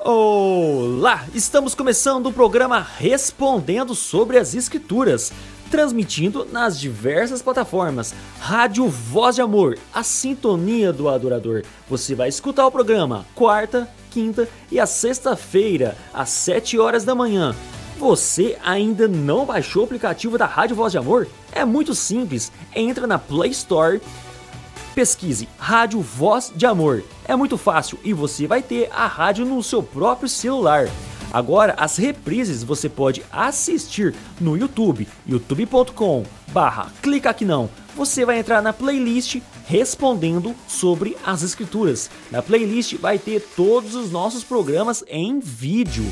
Olá! Estamos começando o programa Respondendo sobre as Escrituras, transmitindo nas diversas plataformas. Rádio Voz de Amor, a sintonia do adorador. Você vai escutar o programa quarta, quinta e a sexta-feira, às 7 horas da manhã. Você ainda não baixou o aplicativo da Rádio Voz de Amor? É muito simples, entra na Play Store, pesquise Rádio Voz de Amor. É muito fácil e você vai ter a rádio no seu próprio celular. Agora, as reprises você pode assistir no YouTube, youtube.com/clica aqui não. Você vai entrar na playlist Respondendo sobre as Escrituras. Na playlist vai ter todos os nossos programas em vídeo.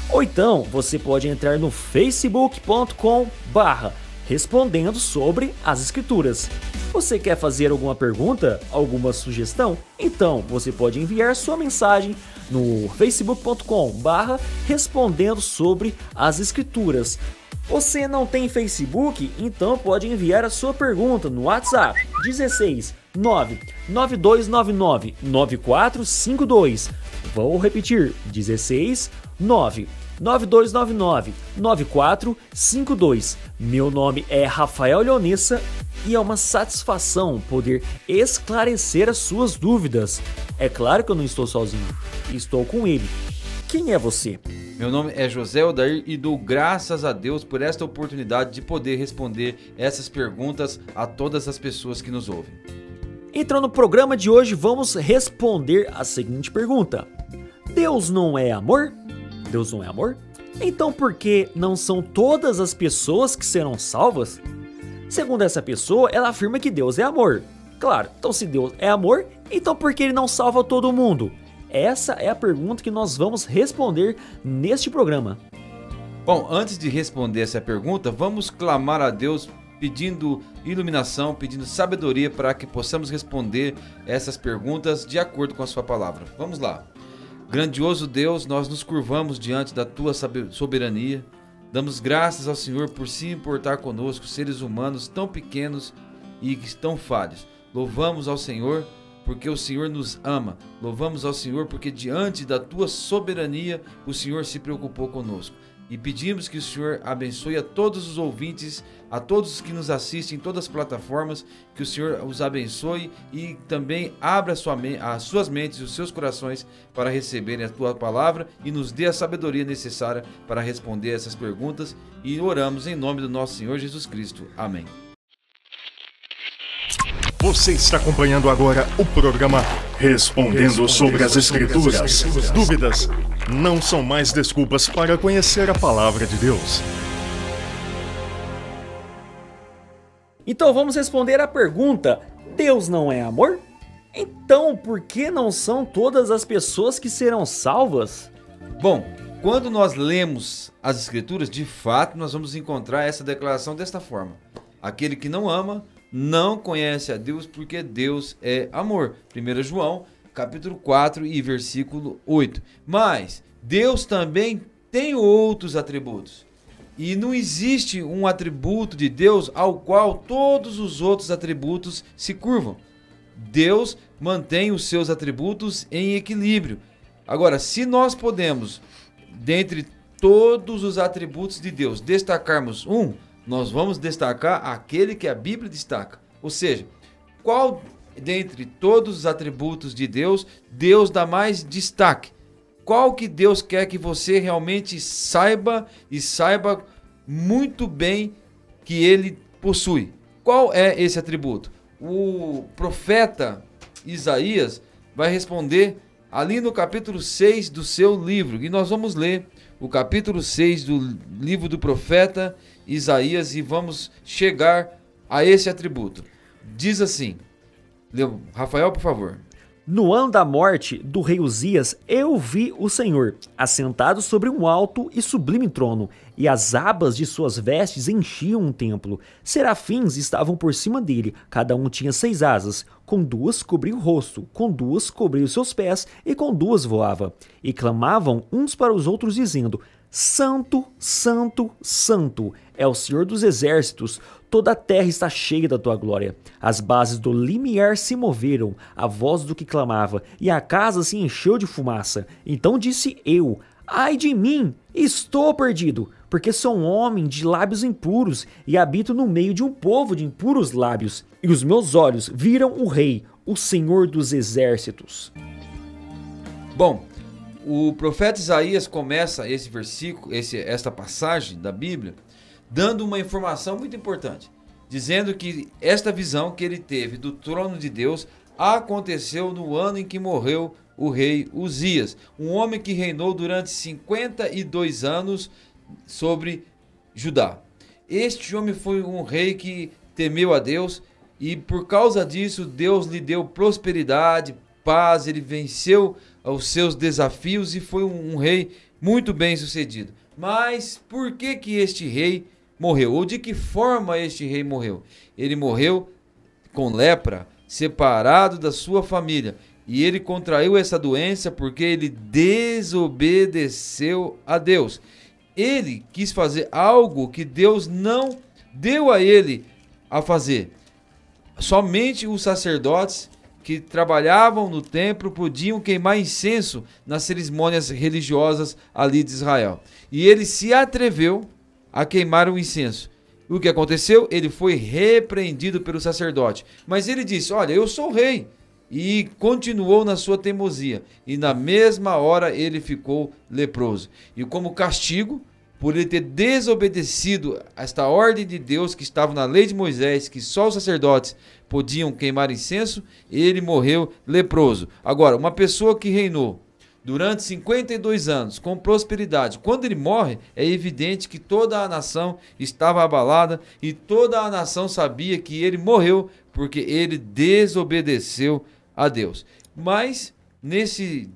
Ou então, você pode entrar no facebook.com/respondendo sobre as Escrituras. Você quer fazer alguma pergunta, alguma sugestão? Então, você pode enviar sua mensagem no facebook.com/respondendo sobre as Escrituras. Você não tem Facebook? Então pode enviar a sua pergunta no WhatsApp 16 99299 9452. Vou repetir, 16 99299 9452. Meu nome é Rafael Leonessa e é uma satisfação poder esclarecer as suas dúvidas. É claro que eu não estou sozinho, estou com ele. Quem é você? Meu nome é José Odair e dou graças a Deus por esta oportunidade de poder responder essas perguntas a todas as pessoas que nos ouvem. Então no programa de hoje vamos responder a seguinte pergunta: Deus não é amor? Deus não é amor? Então por que não são todas as pessoas que serão salvas? Segundo essa pessoa, ela afirma que Deus é amor. Claro, então se Deus é amor, então por que ele não salva todo mundo? Essa é a pergunta que nós vamos responder neste programa. Bom, antes de responder essa pergunta, vamos clamar a Deus pedindo iluminação, pedindo sabedoria para que possamos responder essas perguntas de acordo com a sua palavra. Vamos lá. Grandioso Deus, nós nos curvamos diante da tua soberania. Damos graças ao Senhor por se importar conosco, seres humanos tão pequenos e tão falhos. Louvamos ao Senhor porque o Senhor nos ama. Louvamos ao Senhor porque diante da tua soberania o Senhor se preocupou conosco. E pedimos que o Senhor abençoe a todos os ouvintes, a todos os que nos assistem em todas as plataformas, que o Senhor os abençoe e também abra as suas mentes e os seus corações para receberem a tua palavra e nos dê a sabedoria necessária para responder essas perguntas. E oramos em nome do nosso Senhor Jesus Cristo. Amém. Você está acompanhando agora o programa Respondendo sobre as Escrituras. Dúvidas não são mais desculpas para conhecer a palavra de Deus. Então vamos responder a pergunta: Deus não é amor? Então por que não são todas as pessoas que serão salvas? Bom, quando nós lemos as Escrituras, de fato nós vamos encontrar essa declaração desta forma: aquele que não ama não conhece a Deus, porque Deus é amor. 1 João, capítulo 4 e versículo 8. Mas Deus também tem outros atributos. E não existe um atributo de Deus ao qual todos os outros atributos se curvam. Deus mantém os seus atributos em equilíbrio. Agora, se nós podemos, dentre todos os atributos de Deus, destacarmos um, nós vamos destacar aquele que a Bíblia destaca. Ou seja, qual dentre todos os atributos de Deus, Deus dá mais destaque? Qual que Deus quer que você realmente saiba e saiba muito bem que ele possui? Qual é esse atributo? O profeta Isaías vai responder ali no capítulo 6 do seu livro. E nós vamos ler o capítulo 6 do livro do profeta Isaías e vamos chegar a esse atributo. Diz assim, Rafael, por favor. No ano da morte do rei Uzias, eu vi o Senhor, assentado sobre um alto e sublime trono, e as abas de suas vestes enchiam o templo. Serafins estavam por cima dele, cada um tinha 6 asas, com 2 cobria o rosto, com 2 cobria os seus pés, e com 2 voava. E clamavam uns para os outros, dizendo: Santo, Santo, Santo é o Senhor dos exércitos, toda a terra está cheia da tua glória. As bases do limiar se moveram, a voz do que clamava, e a casa se encheu de fumaça. Então disse eu: ai de mim, estou perdido, porque sou um homem de lábios impuros e habito no meio de um povo de impuros lábios. E os meus olhos viram o Rei, o Senhor dos exércitos. Bom, o profeta Isaías começa esse versículo, esta passagem da Bíblia, dando uma informação muito importante, dizendo que esta visão que ele teve do trono de Deus aconteceu no ano em que morreu o rei Uzias, um homem que reinou durante 52 anos sobre Judá. Este homem foi um rei que temeu a Deus e por causa disso Deus lhe deu prosperidade, paz, ele venceu os seus desafios e foi um rei muito bem sucedido. Mas por que este rei morreu? Ou de que forma este rei morreu? Ele morreu com lepra, separado da sua família. E ele contraiu essa doença porque ele desobedeceu a Deus. Ele quis fazer algo que Deus não deu a ele a fazer. Somente os sacerdotes que trabalhavam no templo podiam queimar incenso nas cerimônias religiosas ali de Israel. E ele se atreveu a queimar o incenso. O que aconteceu? Ele foi repreendido pelo sacerdote. Mas ele disse: olha, eu sou rei. E continuou na sua teimosia. E na mesma hora ele ficou leproso. E como castigo, por ele ter desobedecido esta ordem de Deus que estava na lei de Moisés, que só os sacerdotes podiam queimar incenso, ele morreu leproso. Agora, uma pessoa que reinou durante 52 anos com prosperidade, quando ele morre, é evidente que toda a nação estava abalada e toda a nação sabia que ele morreu porque ele desobedeceu a Deus. Mas nesse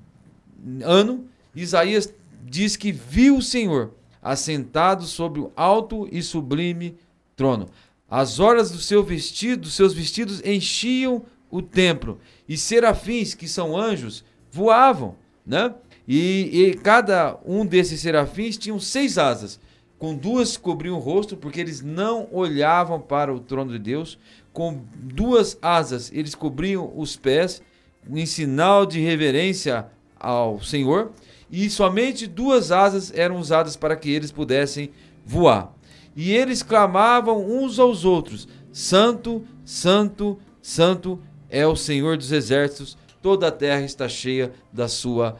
ano, Isaías diz que viu o Senhor assentado sobre o alto e sublime trono. As orlas dos seus vestidos enchiam o templo, e serafins, que são anjos, voavam, né? E cada um desses serafins tinham 6 asas, com 2 cobriam o rosto, porque eles não olhavam para o trono de Deus, com 2 asas eles cobriam os pés, em sinal de reverência ao Senhor, e somente 2 asas eram usadas para que eles pudessem voar. E eles clamavam uns aos outros: Santo, Santo, Santo é o Senhor dos exércitos, toda a terra está cheia da sua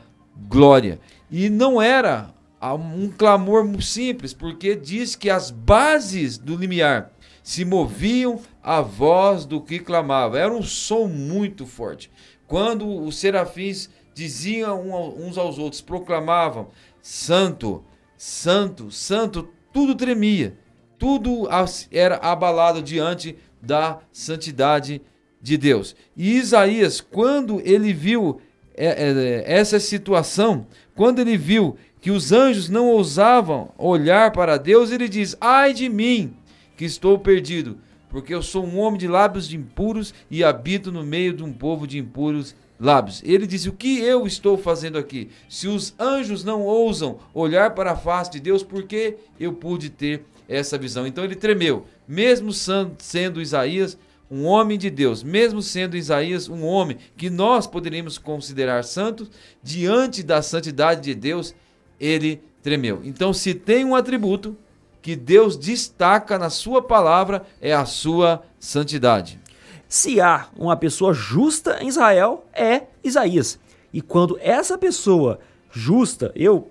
glória. E não era um clamor simples, porque diz que as bases do limiar se moviam à voz do que clamava. Era um som muito forte. Quando os serafins diziam uns aos outros, proclamavam: Santo, Santo, Santo, tudo tremia, tudo era abalado diante da santidade de Deus. E Isaías, quando ele viu essa situação, quando ele viu que os anjos não ousavam olhar para Deus, ele diz: ai de mim, que estou perdido, porque eu sou um homem de lábios impuros e habito no meio de um povo de impuros lábios. Ele disse: o que eu estou fazendo aqui? Se os anjos não ousam olhar para a face de Deus, por que eu pude ter essa visão? Então ele tremeu, mesmo sendo Isaías um homem de Deus, mesmo sendo Isaías um homem que nós poderíamos considerar santo, diante da santidade de Deus, ele tremeu. Então, se tem um atributo que Deus destaca na sua palavra, é a sua santidade. Se há uma pessoa justa em Israel, é Isaías. E quando essa pessoa justa, eu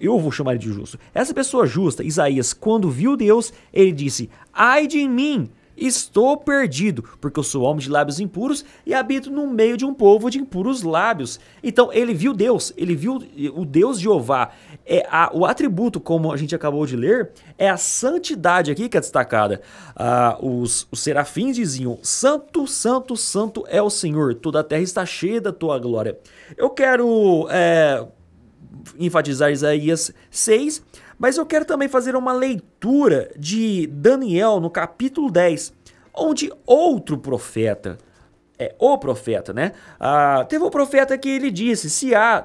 vou chamar ele de justo, essa pessoa justa, Isaías, quando viu Deus, ele disse: ai de mim, estou perdido, porque eu sou homem de lábios impuros e habito no meio de um povo de impuros lábios. Então ele viu Deus, ele viu o Deus Jeová. O atributo, como a gente acabou de ler, é a santidade aqui que é destacada. Os serafins diziam: Santo, Santo, Santo é o Senhor, toda a terra está cheia da tua glória. Eu quero enfatizar Isaías 6, mas eu quero também fazer uma leitura de Daniel no capítulo 10, onde outro profeta, o profeta, né? Teve um profeta que ele disse: se há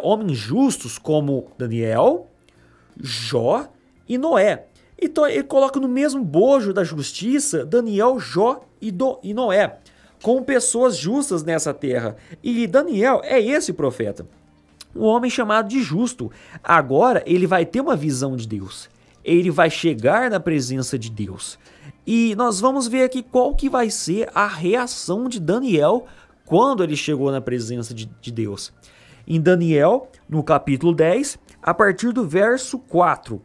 homens justos como Daniel, Jó e Noé, Então ele coloca no mesmo bojo da justiça Daniel, Jó e Noé, como pessoas justas nessa terra. E Daniel é esse profeta, um homem chamado de justo. Agora ele vai ter uma visão de Deus. Ele vai chegar na presença de Deus. E nós vamos ver aqui qual que vai ser a reação de Daniel quando ele chegou na presença de Deus. Em Daniel, no capítulo 10, a partir do verso 4.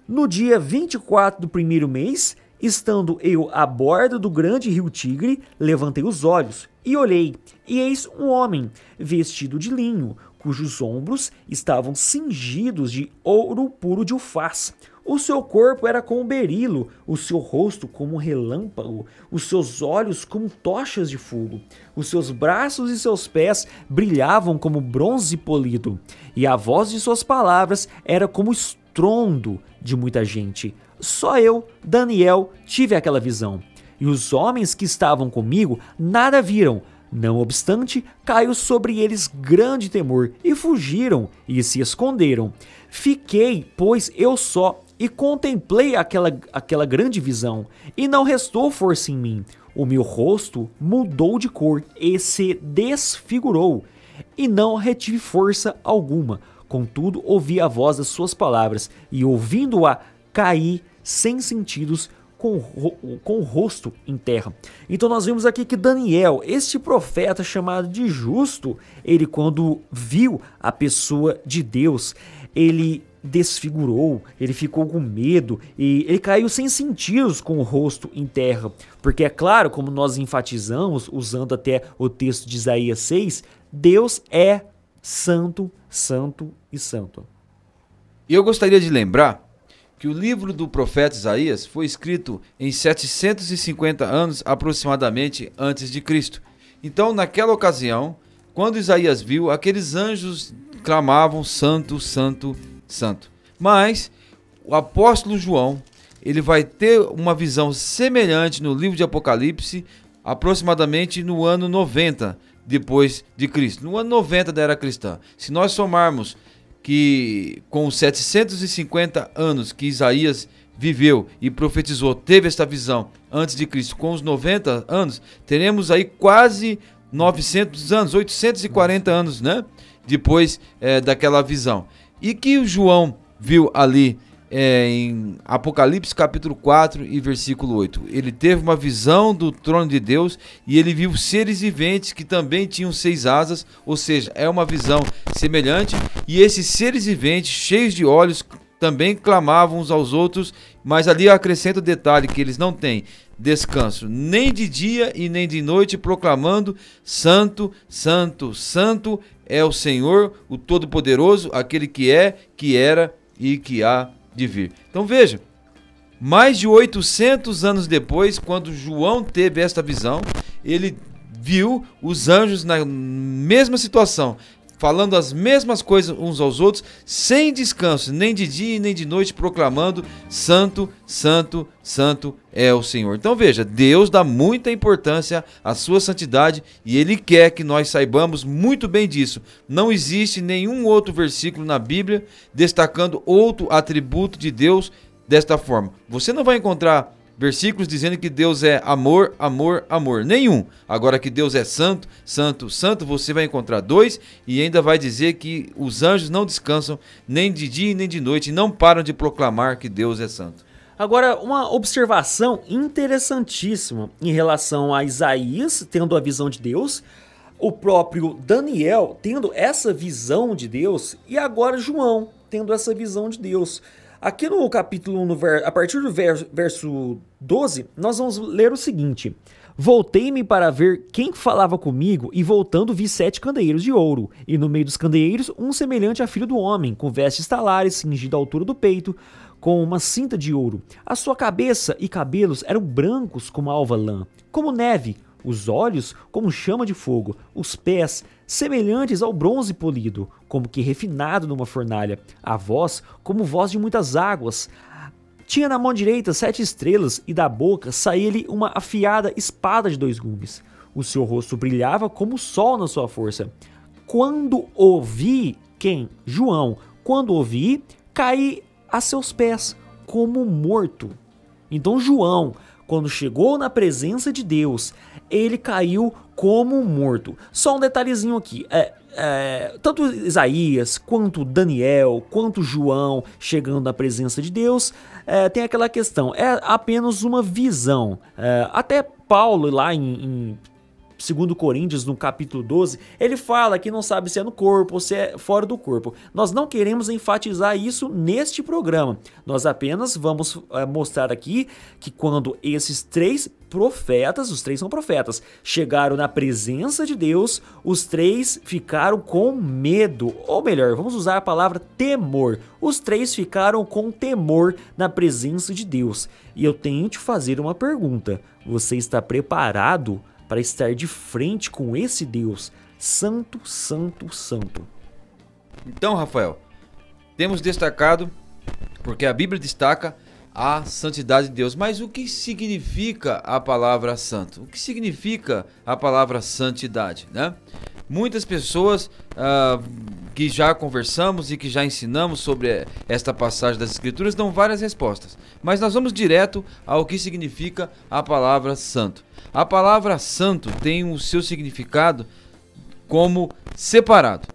No dia 24 do primeiro mês, estando eu à borda do grande rio Tigre, levantei os olhos e olhei, e eis um homem vestido de linho, cujos ombros estavam cingidos de ouro puro de Ufaz. O seu corpo era como berilo, o seu rosto como um relâmpago, os seus olhos como tochas de fogo, os seus braços e seus pés brilhavam como bronze polido, e a voz de suas palavras era como estrondo de muita gente. Só eu, Daniel, tive aquela visão, e os homens que estavam comigo nada viram. Não obstante, caiu sobre eles grande temor, e fugiram e se esconderam. Fiquei, pois, eu só, e contemplei aquela grande visão, e não restou força em mim. O meu rosto mudou de cor e se desfigurou, e não retive força alguma. Contudo, ouvi a voz das suas palavras, e ouvindo-a, caí sem sentidos, com o rosto em terra. Então nós vimos aqui que Daniel, este profeta chamado de justo, ele quando viu a pessoa de Deus, ele desfigurou, ele ficou com medo e ele caiu sem sentidos com o rosto em terra, porque é claro, como nós enfatizamos, usando até o texto de Isaías 6, Deus é santo, santo e santo. E eu gostaria de lembrar que o livro do profeta Isaías foi escrito em 750 anos aproximadamente antes de Cristo. Então, naquela ocasião, quando Isaías viu, aqueles anjos clamavam santo, santo, santo. Mas o apóstolo João, ele vai ter uma visão semelhante no livro de Apocalipse, aproximadamente no ano 90 depois de Cristo, no ano 90 da era cristã. Se nós somarmos que com os 750 anos que Isaías viveu e profetizou, teve esta visão antes de Cristo, com os 90 anos, teremos aí quase 900 anos, 840 anos, né? Depois daquela visão. E que o João viu ali em Apocalipse capítulo 4 e versículo 8. Ele teve uma visão do trono de Deus e ele viu seres viventes que também tinham 6 asas, ou seja, é uma visão semelhante. E esses seres viventes, cheios de olhos, também clamavam uns aos outros, mas ali acrescenta o detalhe que eles não têm descanso, nem de dia e nem de noite, proclamando: Santo, Santo, Santo é o Senhor, o Todo-Poderoso, aquele que é, que era e que há de vir. Então veja, mais de 800 anos depois, quando João teve esta visão, ele viu os anjos na mesma situação, falando as mesmas coisas uns aos outros, sem descanso, nem de dia nem de noite, proclamando: Santo, Santo, Santo é o Senhor. Então veja, Deus dá muita importância à sua santidade e Ele quer que nós saibamos muito bem disso. Não existe nenhum outro versículo na Bíblia destacando outro atributo de Deus desta forma. Você não vai encontrar versículos dizendo que Deus é amor, amor, amor. Nenhum. Agora que Deus é santo, santo, santo, você vai encontrar 2 e ainda vai dizer que os anjos não descansam nem de dia nem de noite e não param de proclamar que Deus é santo. Agora, uma observação interessantíssima em relação a Isaías tendo a visão de Deus, o próprio Daniel tendo essa visão de Deus e agora João tendo essa visão de Deus. Aqui no capítulo 1, a partir do verso 12, nós vamos ler o seguinte: Voltei-me para ver quem falava comigo, e voltando vi 7 candeeiros de ouro, e no meio dos candeeiros um semelhante a filho do homem, com vestes talares, cingido à altura do peito, com uma cinta de ouro. A sua cabeça e cabelos eram brancos como a alva lã, como neve, os olhos como chama de fogo, os pés semelhantes ao bronze polido, como que refinado numa fornalha, a voz como voz de muitas águas. Tinha na mão direita 7 estrelas e da boca saía-lhe uma afiada espada de 2 gumes. O seu rosto brilhava como o sol na sua força. Quando ouvi, quem? João. Quando ouvi, caí a seus pés como morto. Então João, quando chegou na presença de Deus, ele caiu como morto. Só um detalhezinho aqui, tanto Isaías, quanto Daniel, quanto João chegando na presença de Deus, tem aquela questão, é apenas uma visão. Até Paulo lá em 2 Coríntios, no capítulo 12, ele fala que não sabe se é no corpo ou se é fora do corpo. Nós não queremos enfatizar isso neste programa. Nós apenas vamos mostrar aqui que quando esses 3 profetas, os 3 são profetas, chegaram na presença de Deus, os 3 ficaram com medo. Ou melhor, vamos usar a palavra temor. Os 3 ficaram com temor na presença de Deus. E eu tenho que te fazer uma pergunta. Você está preparado para estar de frente com esse Deus santo, santo, santo? Então, Rafael, temos destacado, porque a Bíblia destaca a santidade de Deus. Mas o que significa a palavra santo? O que significa a palavra santidade, né? Muitas pessoas que já conversamos e que já ensinamos sobre esta passagem das Escrituras dão várias respostas. Mas nós vamos direto ao que significa a palavra santo. A palavra santo tem o seu significado como separado.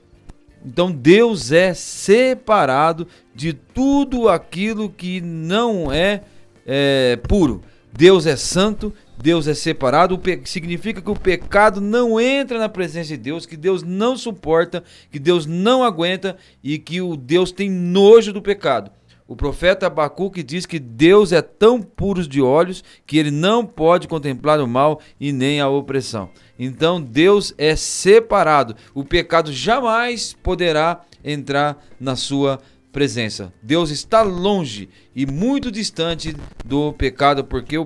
Então Deus é separado de tudo aquilo que não é puro. Deus é santo, Deus é separado, significa que o pecado não entra na presença de Deus, que Deus não suporta, que Deus não aguenta e que o Deus tem nojo do pecado. O profeta Abacuque diz que Deus é tão puro de olhos que ele não pode contemplar o mal e nem a opressão. Então Deus é separado, o pecado jamais poderá entrar na sua presença. Deus está longe e muito distante do pecado, porque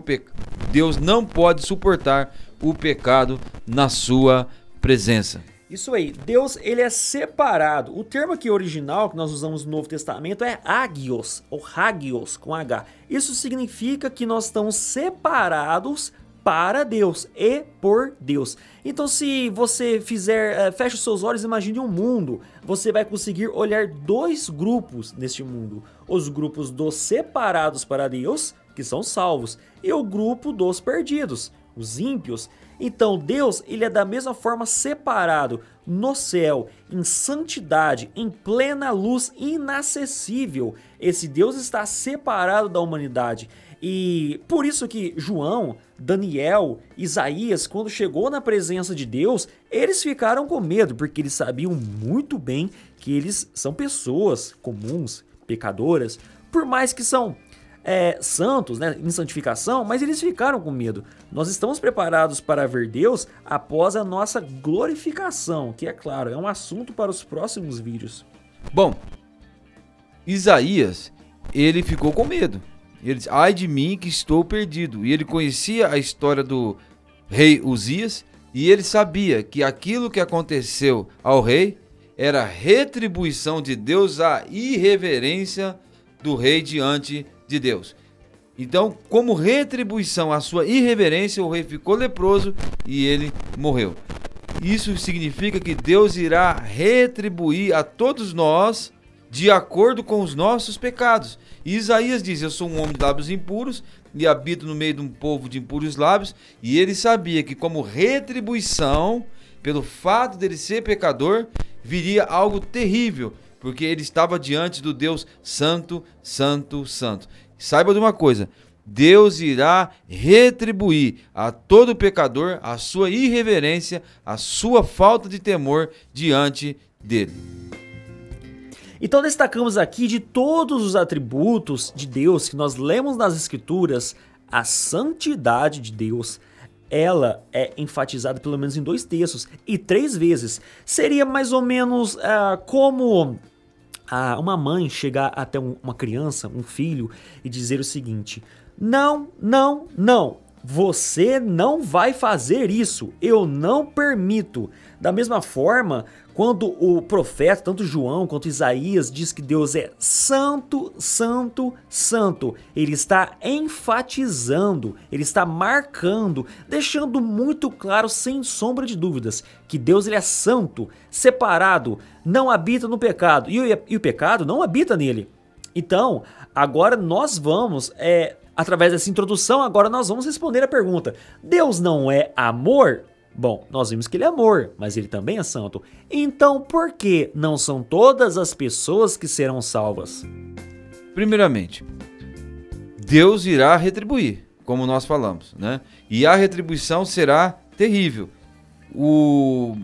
Deus não pode suportar o pecado na sua presença. Isso aí, Deus ele é separado. O termo aqui original que nós usamos no Novo Testamento é hagios, ou hagios com H. Isso significa que nós estamos separados para Deus e por Deus. Então se você fecha os seus olhos e imagine um mundo, você vai conseguir olhar 2 grupos neste mundo. Os grupos dos separados para Deus, que são salvos, e o grupo dos perdidos, os ímpios. Então Deus ele é da mesma forma separado no céu, em santidade, em plena luz inacessível. Esse Deus está separado da humanidade. E por isso que João, Daniel, Isaías, quando chegou na presença de Deus, eles ficaram com medo, porque eles sabiam muito bem que eles são pessoas comuns, pecadoras, por mais que são santos, né, em santificação, mas eles ficaram com medo. Nós estamos preparados para ver Deus após a nossa glorificação, que é claro, é um assunto para os próximos vídeos. Bom, Isaías, ele ficou com medo. Ele disse, ai de mim que estou perdido. E ele conhecia a história do rei Uzias e ele sabia que aquilo que aconteceu ao rei era retribuição de Deus à irreverência do rei diante de Deus. Então, como retribuição à sua irreverência, o rei ficou leproso e ele morreu. Isso significa que Deus irá retribuir a todos nós de acordo com os nossos pecados. E Isaías diz, eu sou um homem de lábios impuros e habito no meio de um povo de impuros lábios. E ele sabia que como retribuição, pelo fato dele ser pecador, viria algo terrível, porque ele estava diante do Deus santo, santo, santo. Saiba de uma coisa, Deus irá retribuir a todo pecador a sua irreverência, a sua falta de temor diante dele. Então destacamos aqui de todos os atributos de Deus que nós lemos nas Escrituras, a santidade de Deus, ela é enfatizada pelo menos em 2 textos e 3 vezes. Seria mais ou menos como uma mãe chegar até uma criança, um filho, e dizer o seguinte: não, não, não, você não vai fazer isso, eu não permito. Da mesma forma, quando o profeta, tanto João quanto Isaías, diz que Deus é santo, santo, santo, ele está enfatizando, ele está marcando, deixando muito claro, sem sombra de dúvidas, que Deus ele é santo, separado, não habita no pecado, e o pecado não habita nele. Então, agora nós vamos, através dessa introdução, agora nós vamos responder a pergunta: Deus não é amor? Bom, nós vimos que ele é amor, mas ele também é santo. Então, por que não são todas as pessoas que serão salvas? Primeiramente, Deus irá retribuir, como nós falamos, né? E a retribuição será terrível. O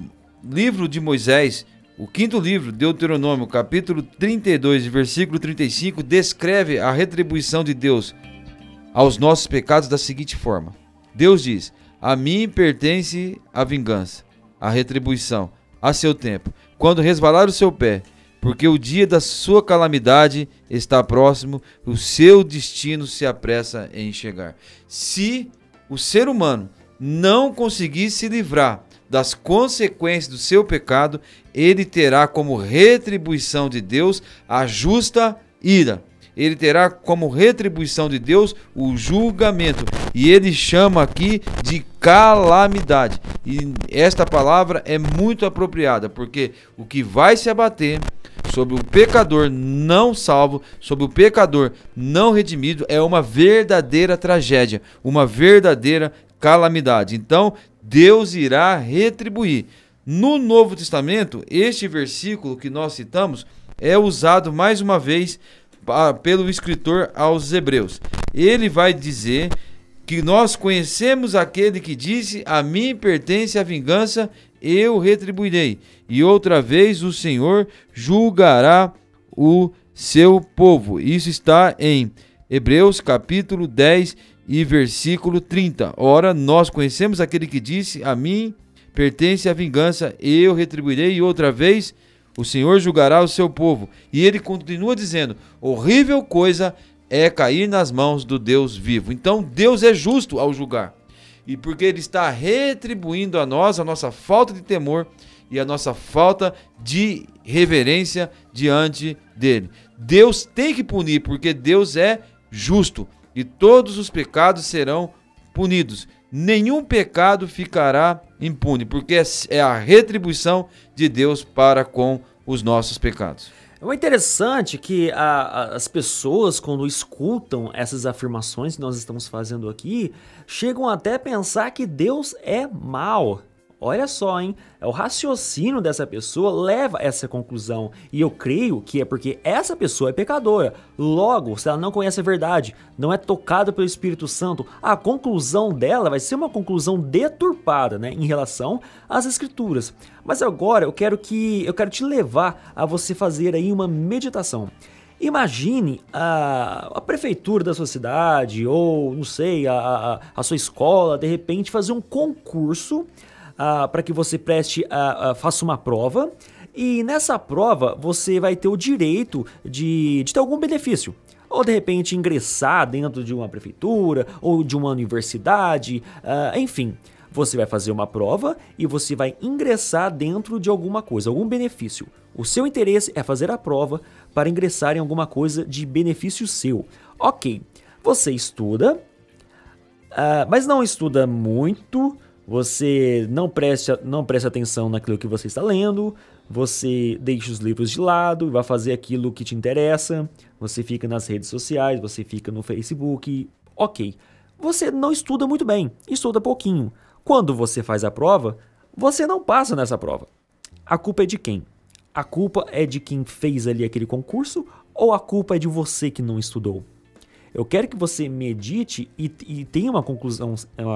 livro de Moisés, o 5º livro, Deuteronômio, capítulo 32, versículo 35, descreve a retribuição de Deus aos nossos pecados da seguinte forma. Deus diz: a mim pertence a vingança, a retribuição, a seu tempo, quando resvalar o seu pé, porque o dia da sua calamidade está próximo, o seu destino se apressa em chegar. Se o ser humano não conseguir se livrar das consequências do seu pecado, ele terá como retribuição de Deus a justa ira. Ele terá como retribuição de Deus o julgamento. E ele chama aqui de calamidade. E esta palavra é muito apropriada, porque o que vai se abater sobre o pecador não salvo, sobre o pecador não redimido, é uma verdadeira tragédia, uma verdadeira calamidade. Então, Deus irá retribuir. No Novo Testamento, este versículo que nós citamos é usado mais uma vez pelo escritor aos Hebreus. Ele vai dizer que nós conhecemos aquele que disse: a mim pertence a vingança, eu retribuirei. E outra vez o Senhor julgará o seu povo. Isso está em Hebreus capítulo 10 e versículo 30. Ora, nós conhecemos aquele que disse: a mim pertence a vingança, eu retribuirei. E outra vez o Senhor julgará o seu povo. E ele continua dizendo: horrível coisa é cair nas mãos do Deus vivo. Então Deus é justo ao julgar. E porque ele está retribuindo a nós a nossa falta de temor e a nossa falta de reverência diante dele. Deus tem que punir, porque Deus é justo. E todos os pecados serão punidos. Nenhum pecado ficará impune, porque é a retribuição de Deus para com os nossos pecados. É interessante que as pessoas, quando escutam essas afirmações que nós estamos fazendo aqui, chegam até a pensar que Deus é mau. Olha só, hein? O raciocínio dessa pessoa leva a essa conclusão. E eu creio que é porque essa pessoa é pecadora. Logo, se ela não conhece a verdade, não é tocada pelo Espírito Santo, a conclusão dela vai ser uma conclusão deturpada, né, em relação às Escrituras. Mas agora eu quero te levar a você fazer aí uma meditação. Imagine a prefeitura da sua cidade, ou não sei, a sua escola, de repente fazer um concurso para que você faça uma prova, e nessa prova você vai ter o direito de ter algum benefício. Ou de repente ingressar dentro de uma prefeitura, ou de uma universidade, enfim. Você vai fazer uma prova e você vai ingressar dentro de alguma coisa, algum benefício. O seu interesse é fazer a prova para ingressar em alguma coisa de benefício seu. Ok, você estuda, mas não estuda muito. Você não presta atenção naquilo que você está lendo, você deixa os livros de lado e vai fazer aquilo que te interessa, você fica nas redes sociais, você fica no Facebook, ok. Você não estuda muito bem, estuda pouquinho. Quando você faz a prova, você não passa nessa prova. A culpa é de quem? A culpa é de quem fez ali aquele concurso, ou a culpa é de você que não estudou? Eu quero que você medite e tenha uma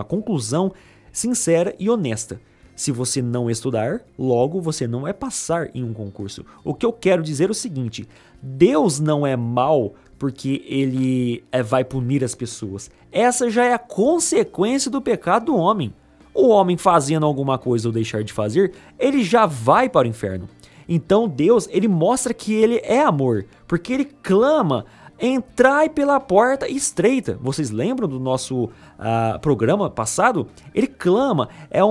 conclusão sincera e honesta. Se você não estudar, logo você não vai passar em um concurso. O que eu quero dizer é o seguinte: Deus não é mau porque ele vai punir as pessoas. Essa já é a consequência do pecado do homem. O homem fazendo alguma coisa ou deixar de fazer, ele já vai para o inferno. Então Deus, ele mostra que ele é amor, porque ele clama: entrai pela porta estreita. Vocês lembram do nosso programa passado? Ele clama, é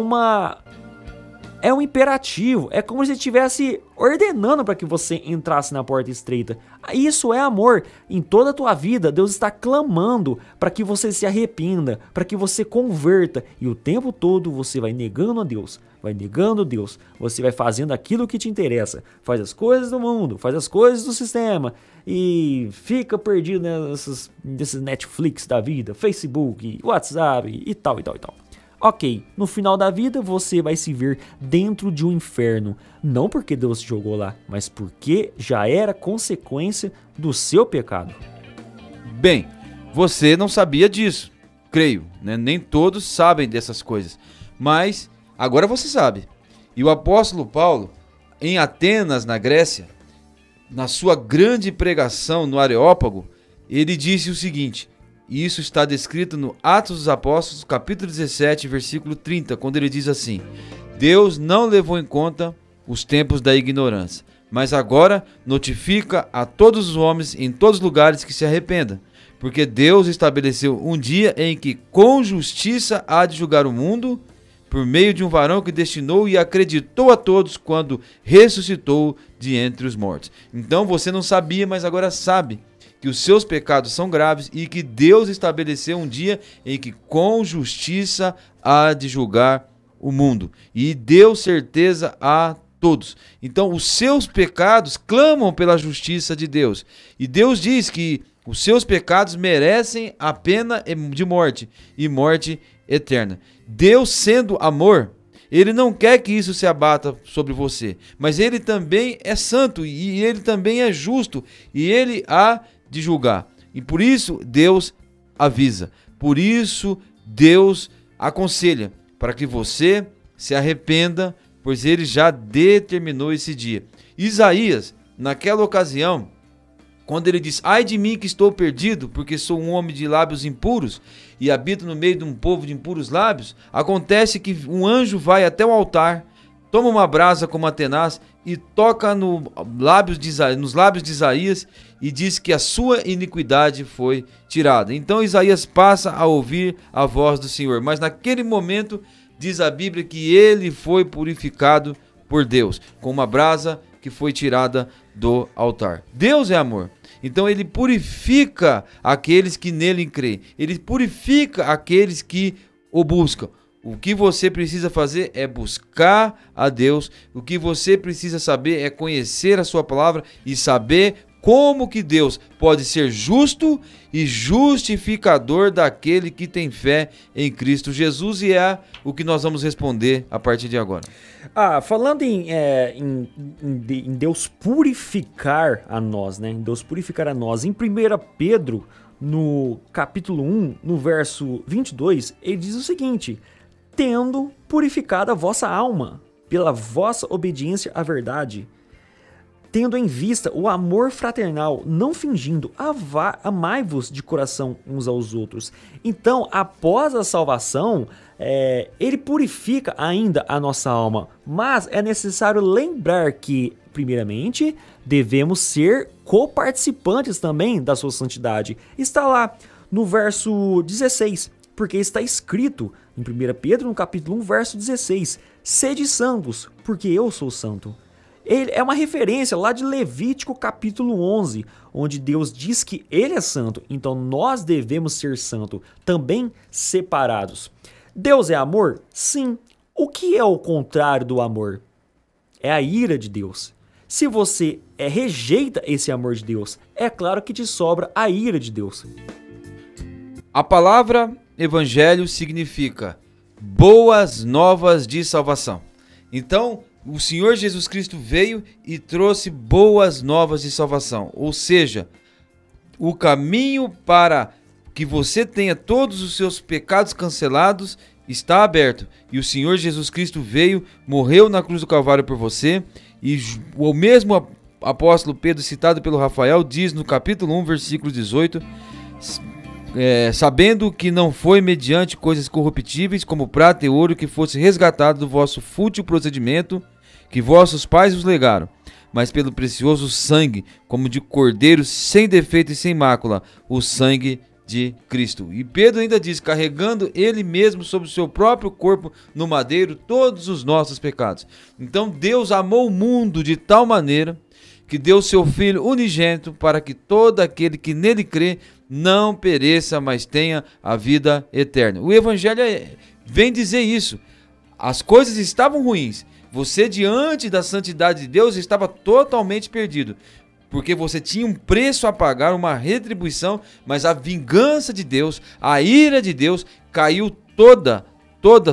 um imperativo, é como se ele estivesse ordenando para que você entrasse na porta estreita. Isso é amor. Em toda a tua vida, Deus está clamando para que você se arrependa, para que você converta, e o tempo todo você vai negando a Deus, vai negando Deus, você vai fazendo aquilo que te interessa, faz as coisas do mundo, faz as coisas do sistema e fica perdido nesses Netflix da vida, Facebook, WhatsApp e tal. Ok, no final da vida você vai se ver dentro de um inferno, não porque Deus te jogou lá, mas porque já era consequência do seu pecado. Bem, você não sabia disso, creio, né? Nem todos sabem dessas coisas, mas agora você sabe. E o apóstolo Paulo, em Atenas, na Grécia, na sua grande pregação no Areópago, ele disse o seguinte, e isso está descrito no Atos dos Apóstolos, capítulo 17, versículo 30, quando ele diz assim: Deus não levou em conta os tempos da ignorância, mas agora notifica a todos os homens em todos os lugares que se arrependam, porque Deus estabeleceu um dia em que com justiça há de julgar o mundo, por meio de um varão que destinou e acreditou a todos quando ressuscitou de entre os mortos. Então você não sabia, mas agora sabe que os seus pecados são graves e que Deus estabeleceu um dia em que com justiça há de julgar o mundo. E deu certeza a todos. Então os seus pecados clamam pela justiça de Deus. E Deus diz que os seus pecados merecem a pena de morte e morte eterna. Deus, sendo amor, Ele não quer que isso se abata sobre você, mas Ele também é santo e Ele também é justo e Ele há de julgar. E por isso Deus avisa, por isso Deus aconselha, para que você se arrependa, pois Ele já determinou esse dia. Isaías, naquela ocasião, quando ele diz: ai de mim que estou perdido, porque sou um homem de lábios impuros e habito no meio de um povo de impuros lábios, acontece que um anjo vai até o altar, toma uma brasa como a tenaz e toca nos lábios de Isaías e diz que a sua iniquidade foi tirada. Então Isaías passa a ouvir a voz do Senhor, mas naquele momento diz a Bíblia que ele foi purificado por Deus, com uma brasa que foi tirada do altar. Deus é amor. Então ele purifica aqueles que nele creem. Ele purifica aqueles que o buscam. O que você precisa fazer é buscar a Deus. O que você precisa saber é conhecer a sua palavra e saber como que Deus pode ser justo e justificador daquele que tem fé em Cristo Jesus, e é o que nós vamos responder a partir de agora. Falando em Deus purificar a nós, né? Em Deus purificar a nós, em 1 Pedro, no capítulo 1, no verso 22, ele diz o seguinte: tendo purificado a vossa alma pela vossa obediência à verdade, tendo em vista o amor fraternal, não fingindo, amai-vos de coração uns aos outros. Então, após a salvação, ele purifica ainda a nossa alma, mas é necessário lembrar que, primeiramente, devemos ser coparticipantes também da sua santidade. Está lá no verso 16, porque está escrito em 1 Pedro, no capítulo 1, verso 16, sede santos, porque eu sou santo. Ele é uma referência lá de Levítico capítulo 11, onde Deus diz que Ele é santo, então nós devemos ser santos, também separados. Deus é amor? Sim. O que é o contrário do amor? É a ira de Deus. Se você rejeita esse amor de Deus, é claro que te sobra a ira de Deus. A palavra evangelho significa boas novas de salvação. Então, o Senhor Jesus Cristo veio e trouxe boas novas de salvação, ou seja, o caminho para que você tenha todos os seus pecados cancelados está aberto. E o Senhor Jesus Cristo veio, morreu na cruz do Calvário por você, e o mesmo apóstolo Pedro, citado pelo Rafael, diz no capítulo 1, versículo 18, sabendo que não foi mediante coisas corruptíveis como prata e ouro que fosse resgatado do vosso fútil procedimento que vossos pais vos legaram, mas pelo precioso sangue, como de cordeiro sem defeito e sem mácula, o sangue de Cristo. E Pedro ainda diz, carregando ele mesmo sobre o seu próprio corpo no madeiro todos os nossos pecados. Então Deus amou o mundo de tal maneira que deu seu Filho unigênito para que todo aquele que nele crê não pereça, mas tenha a vida eterna. O Evangelho vem dizer isso. as coisas estavam ruins. Você, diante da santidade de Deus, estava totalmente perdido. Porque você tinha um preço a pagar, uma retribuição, mas a vingança de Deus, a ira de Deus, caiu toda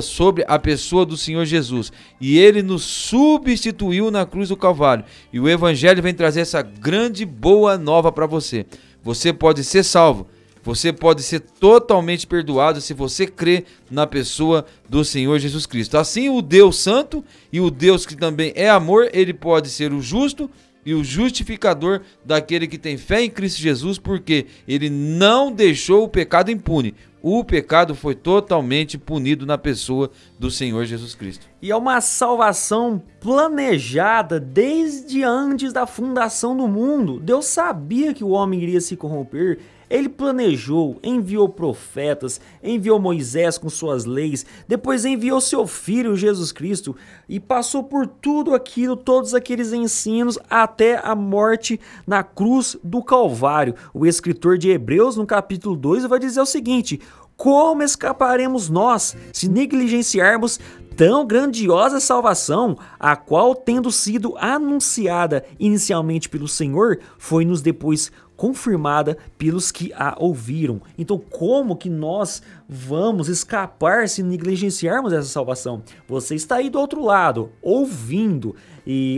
sobre a pessoa do Senhor Jesus. E Ele nos substituiu na cruz do Calvário. E o Evangelho vem trazer essa grande boa nova para você. Você pode ser salvo. Você pode ser totalmente perdoado se você crê na pessoa do Senhor Jesus Cristo. Assim, o Deus Santo e o Deus que também é amor, Ele pode ser o justo e o justificador daquele que tem fé em Cristo Jesus, porque Ele não deixou o pecado impune. O pecado foi totalmente punido na pessoa do Senhor Jesus Cristo. E é uma salvação planejada desde antes da fundação do mundo. Deus sabia que o homem iria se corromper. Ele planejou, enviou profetas, enviou Moisés com suas leis, depois enviou seu Filho Jesus Cristo e passou por tudo aquilo, todos aqueles ensinos até a morte na cruz do Calvário. O escritor de Hebreus, no capítulo 2, vai dizer o seguinte: como escaparemos nós se negligenciarmos tão grandiosa salvação, a qual, tendo sido anunciada inicialmente pelo Senhor, foi-nos depois confirmada pelos que a ouviram. Então, como que nós vamos escapar se negligenciarmos essa salvação? Você está aí do outro lado, ouvindo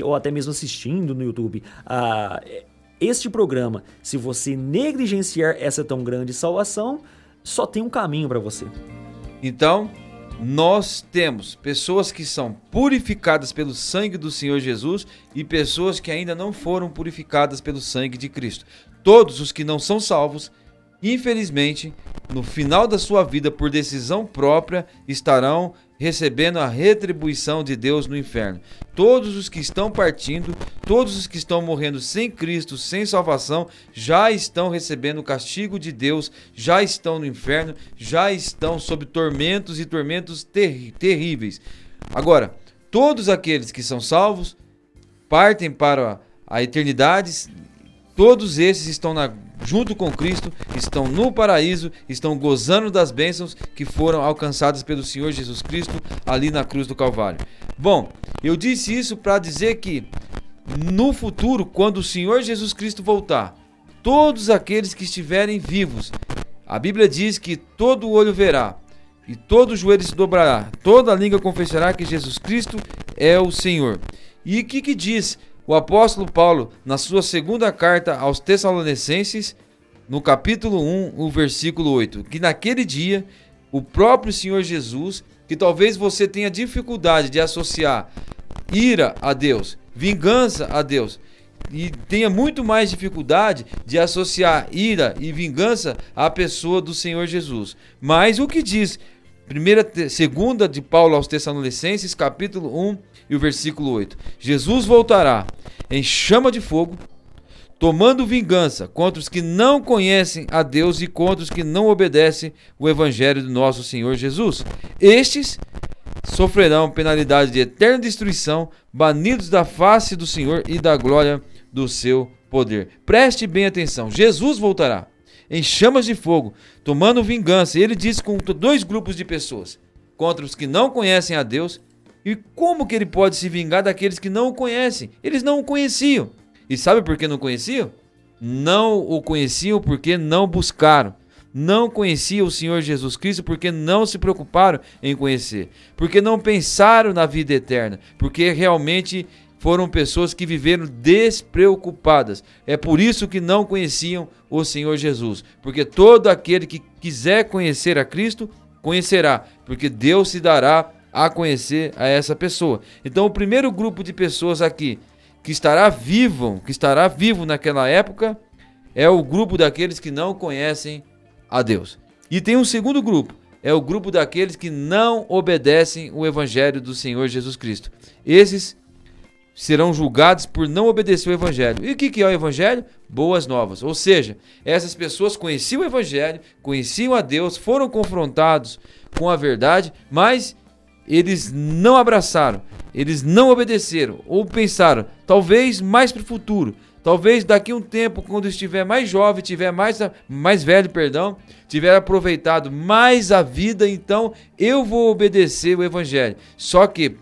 ou até mesmo assistindo no YouTube este programa. Se você negligenciar essa tão grande salvação, só tem um caminho para você. Então, nós temos pessoas que são purificadas pelo sangue do Senhor Jesus e pessoas que ainda não foram purificadas pelo sangue de Cristo. Todos os que não são salvos, infelizmente, no final da sua vida, por decisão própria, estarão recebendo a retribuição de Deus no inferno. Todos os que estão partindo, todos os que estão morrendo sem Cristo, sem salvação, já estão recebendo o castigo de Deus, já estão no inferno, já estão sob tormentos e tormentos terríveis. Agora, todos aqueles que são salvos partem para a eternidade. Todos esses estão junto com Cristo, estão no paraíso, estão gozando das bênçãos que foram alcançadas pelo Senhor Jesus Cristo ali na cruz do Calvário. Bom, eu disse isso para dizer que no futuro, quando o Senhor Jesus Cristo voltar, todos aqueles que estiverem vivos, a Bíblia diz que todo olho verá e todo joelho se dobrará, toda língua confessará que Jesus Cristo é o Senhor. E o que diz o apóstolo Paulo, na sua segunda carta aos Tessalonicenses, no capítulo 1, o versículo 8, que naquele dia, o próprio Senhor Jesus, que talvez você tenha dificuldade de associar ira a Deus, vingança a Deus, e tenha muito mais dificuldade de associar ira e vingança à pessoa do Senhor Jesus. Mas o que diz segunda de Paulo aos Tessalonicenses, capítulo 1 e o versículo 8. Jesus voltará em chama de fogo, tomando vingança contra os que não conhecem a Deus e contra os que não obedecem o evangelho do nosso Senhor Jesus. Estes sofrerão penalidade de eterna destruição, banidos da face do Senhor e da glória do seu poder. Preste bem atenção, Jesus voltará em chamas de fogo, tomando vingança. Ele diz com dois grupos de pessoas, contra os que não conhecem a Deus. E como que ele pode se vingar daqueles que não o conhecem? Eles não o conheciam. E sabe por que não conheciam? Não o conheciam porque não buscaram. Não conheciam o Senhor Jesus Cristo porque não se preocuparam em conhecer. Porque não pensaram na vida eterna. Porque realmente foram pessoas que viveram despreocupadas. É por isso que não conheciam o Senhor Jesus. Porque todo aquele que quiser conhecer a Cristo, conhecerá. Porque Deus se dará a conhecer a essa pessoa. Então o primeiro grupo de pessoas aqui que estará vivo naquela época é o grupo daqueles que não conhecem a Deus. E tem um segundo grupo, é o grupo daqueles que não obedecem o evangelho do Senhor Jesus Cristo. Esses serão julgados por não obedecer o evangelho. E o que é o evangelho? Boas novas. Ou seja, essas pessoas conheciam o evangelho, conheciam a Deus, foram confrontados com a verdade, mas eles não abraçaram, eles não obedeceram, ou pensaram, talvez mais para o futuro, Talvez daqui a um tempo, quando estiver mais jovem, tiver mais velho, tiver aproveitado mais a vida, então eu vou obedecer o evangelho. Só que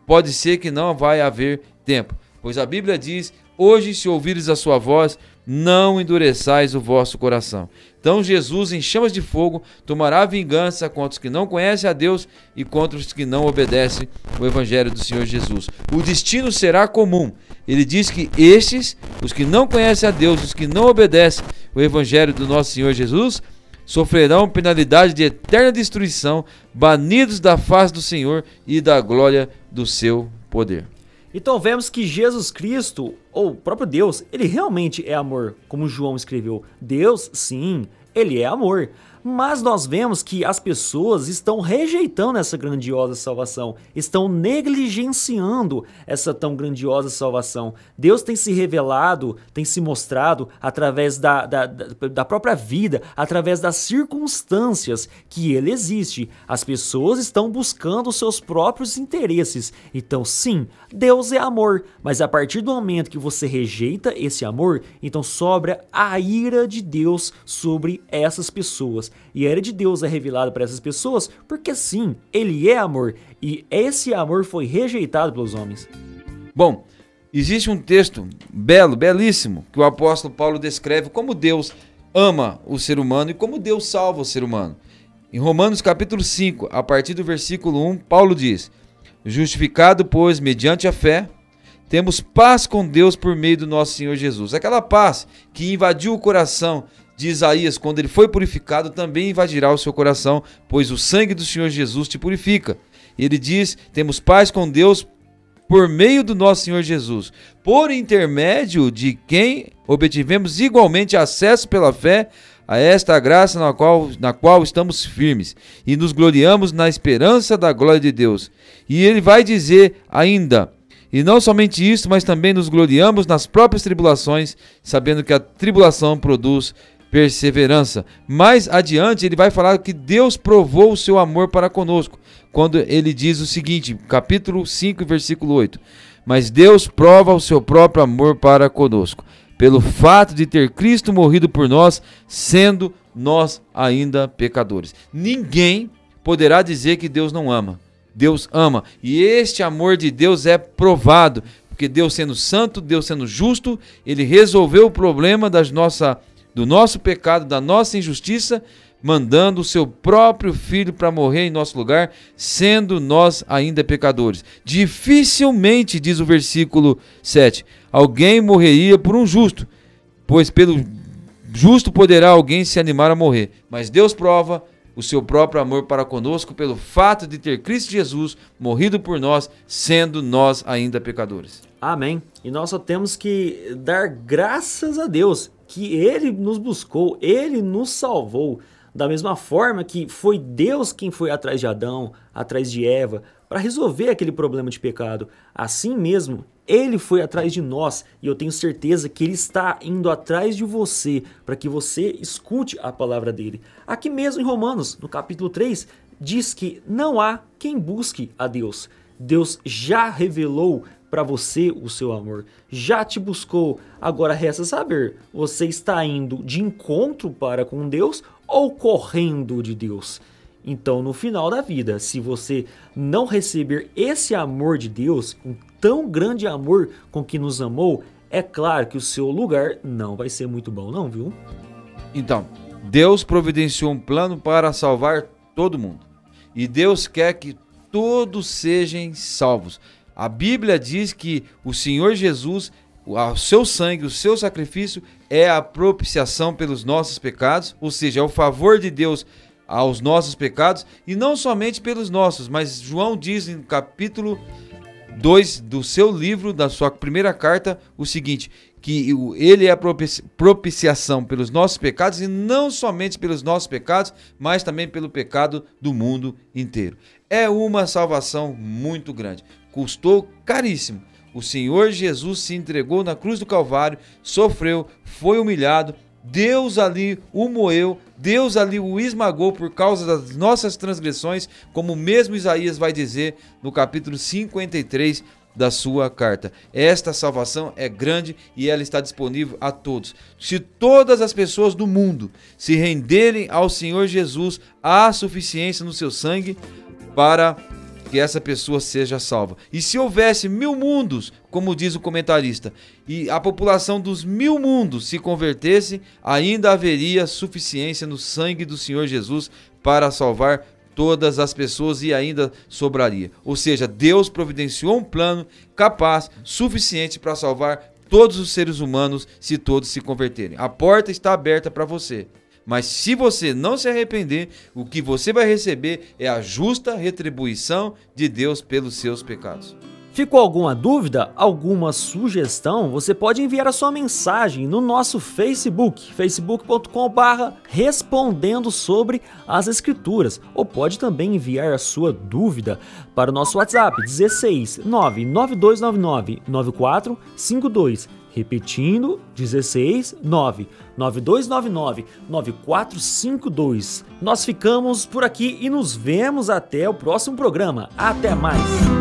pode ser que não vai haver tempo, pois a Bíblia diz: hoje, se ouvires a sua voz, não endureçais o vosso coração. Então Jesus, em chamas de fogo, tomará vingança contra os que não conhecem a Deus e contra os que não obedecem o evangelho do Senhor Jesus. O destino será comum. Ele diz que estes, os que não conhecem a Deus, os que não obedecem o evangelho do nosso Senhor Jesus, sofrerão penalidade de eterna destruição, banidos da face do Senhor e da glória do seu poder. Então vemos que Jesus Cristo, ou o próprio Deus, ele realmente é amor, como João escreveu. Deus, sim, ele é amor. Mas nós vemos que as pessoas estão rejeitando essa grandiosa salvação, estão negligenciando essa tão grandiosa salvação. Deus tem se revelado, tem se mostrado através da própria vida, através das circunstâncias que ele existe. As pessoas estão buscando os seus próprios interesses. Então sim, Deus é amor, mas a partir do momento que você rejeita esse amor, então sobra a ira de Deus sobre essas pessoas. E a ira de Deus é revelada para essas pessoas porque sim, ele é amor e esse amor foi rejeitado pelos homens. Bom, existe um texto belíssimo, que o apóstolo Paulo descreve como Deus ama o ser humano e como Deus salva o ser humano. Em Romanos capítulo 5, a partir do versículo 1, Paulo diz: justificado, pois, mediante a fé, temos paz com Deus por meio do nosso Senhor Jesus. Aquela paz que invadiu o coração de Isaías, quando ele foi purificado, também invadirá o seu coração, pois o sangue do Senhor Jesus te purifica. Ele diz: temos paz com Deus por meio do nosso Senhor Jesus, por intermédio de quem obtivemos igualmente acesso pela fé a esta graça na qual estamos firmes e nos gloriamos na esperança da glória de Deus. E ele vai dizer ainda: e não somente isso, mas também nos gloriamos nas próprias tribulações, sabendo que a tribulação produz perseverança. Mais adiante ele vai falar que Deus provou o seu amor para conosco, quando ele diz o seguinte, capítulo 5, versículo 8: mas Deus prova o seu próprio amor para conosco, pelo fato de ter Cristo morrido por nós, sendo nós ainda pecadores. Ninguém poderá dizer que Deus não ama. Deus ama, e este amor de Deus é provado, porque Deus, sendo santo, Deus sendo justo, ele resolveu o problema do nosso pecado, da nossa injustiça, mandando o seu próprio Filho para morrer em nosso lugar, sendo nós ainda pecadores. Dificilmente, diz o versículo 7, alguém morreria por um justo, pois pelo justo poderá alguém se animar a morrer. Mas Deus prova o seu próprio amor para conosco pelo fato de ter Cristo Jesus morrido por nós, sendo nós ainda pecadores. Amém. E nós só temos que dar graças a Deus que Ele nos buscou, Ele nos salvou. Da mesma forma que foi Deus quem foi atrás de Adão, atrás de Eva, para resolver aquele problema de pecado. Assim mesmo, Ele foi atrás de nós, e eu tenho certeza que Ele está indo atrás de você, para que você escute a palavra dEle. Aqui mesmo em Romanos, no capítulo 3, diz que não há quem busque a Deus. Deus já revelou para você o seu amor, já te buscou. Agora resta saber, você está indo de encontro para com Deus ou correndo de Deus? Então, no final da vida, se você não receber esse amor de Deus, um tão grande amor com que nos amou, é claro que o seu lugar não vai ser muito bom não, viu? Então, Deus providenciou um plano para salvar todo mundo. E Deus quer que todos sejam salvos. A Bíblia diz que o Senhor Jesus, o seu sangue, o seu sacrifício é a propiciação pelos nossos pecados, ou seja, é o favor de Deus aos nossos pecados, e não somente pelos nossos, mas João diz em capítulo 2 do seu livro, da sua primeira carta, o seguinte, que ele é a propiciação pelos nossos pecados, e não somente pelos nossos pecados, mas também pelo pecado do mundo inteiro. É uma salvação muito grande, custou caríssimo. O Senhor Jesus se entregou na cruz do Calvário, sofreu, foi humilhado, Deus ali o moeu, Deus ali o esmagou por causa das nossas transgressões, como mesmo Isaías vai dizer no capítulo 53 da sua carta. Esta salvação é grande e ela está disponível a todos. Se todas as pessoas do mundo se renderem ao Senhor Jesus, há suficiência no seu sangue para que essa pessoa seja salva. E se houvesse 1000 mundos, como diz o comentarista, e a população dos 1000 mundos se convertesse, ainda haveria suficiência no sangue do Senhor Jesus para salvar todas as pessoas e ainda sobraria. Ou seja, Deus providenciou um plano capaz, suficiente para salvar todos os seres humanos se todos se converterem. A porta está aberta para você. Mas se você não se arrepender, o que você vai receber é a justa retribuição de Deus pelos seus pecados. Ficou alguma dúvida, alguma sugestão? Você pode enviar a sua mensagem no nosso Facebook, facebook.com/respondendo sobre as escrituras, ou pode também enviar a sua dúvida para o nosso WhatsApp 16 99299 9452. Repetindo, 16 99299 9452. Nós ficamos por aqui e nos vemos até o próximo programa. Até mais!